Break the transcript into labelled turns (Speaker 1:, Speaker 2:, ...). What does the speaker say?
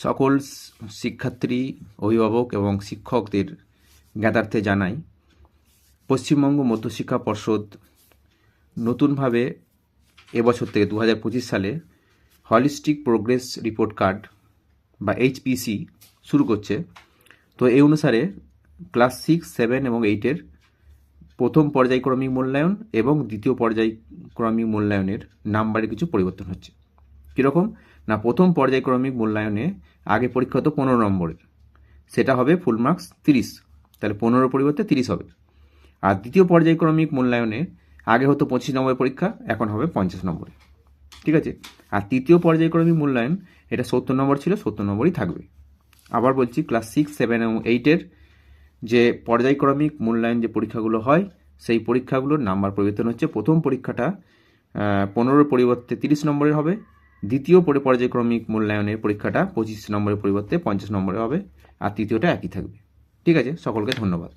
Speaker 1: সকল শিক্ষার্থী, অভিভাবক এবং শিক্ষকদের জ্ঞাতার্থে জানাই, পশ্চিমবঙ্গ মধ্যশিক্ষা পর্ষদ নতুনভাবে এবছর থেকে 2025 সালে হলিস্টিক প্রোগ্রেস রিপোর্ট কার্ড বা HPC শুরু করছে। তো এই অনুসারে ক্লাস 6, 7 এবং 8-এর প্রথম পর্যায়ক্রমিক মূল্যায়ন এবং দ্বিতীয় পর্যায়ক্রমিক মূল্যায়নের নাম্বারে কিছু পরিবর্তন হচ্ছে। কীরকম না, প্রথম পর্যায়ক্রমিক মূল্যায়নে আগে পরীক্ষা হতো 15 নম্বরের, সেটা হবে ফুল মার্কস 30, তাহলে 15 পরিবর্তে 30 হবে। আর দ্বিতীয় পর্যায়ক্রমিক মূল্যায়নে আগে হতো 25 নম্বরের পরীক্ষা, এখন হবে 50 নম্বরে। ঠিক আছে। আর তৃতীয় পর্যায়ক্রমিক মূল্যায়ন এটা 70 নম্বর ছিল, 70 নম্বরই থাকবে। আবার বলছি, ক্লাস 6, 7 এবং 8-এর যে পর্যায়ক্রমিক মূল্যায়ন যে পরীক্ষাগুলো হয়, সেই পরীক্ষাগুলোর নাম্বার পরিবর্তন হচ্ছে। প্রথম পরীক্ষাটা 15 পরিবর্তে 30 নম্বরের হবে, দ্বিতীয় পর্যায়ক্রমিক মূল্যায়নের পরীক্ষাটা 25 নম্বরের পরিবর্তে 50 নম্বরে হবে, আর তৃতীয়টা একই থাকবে। ঠিক আছে, সকলকে ধন্যবাদ।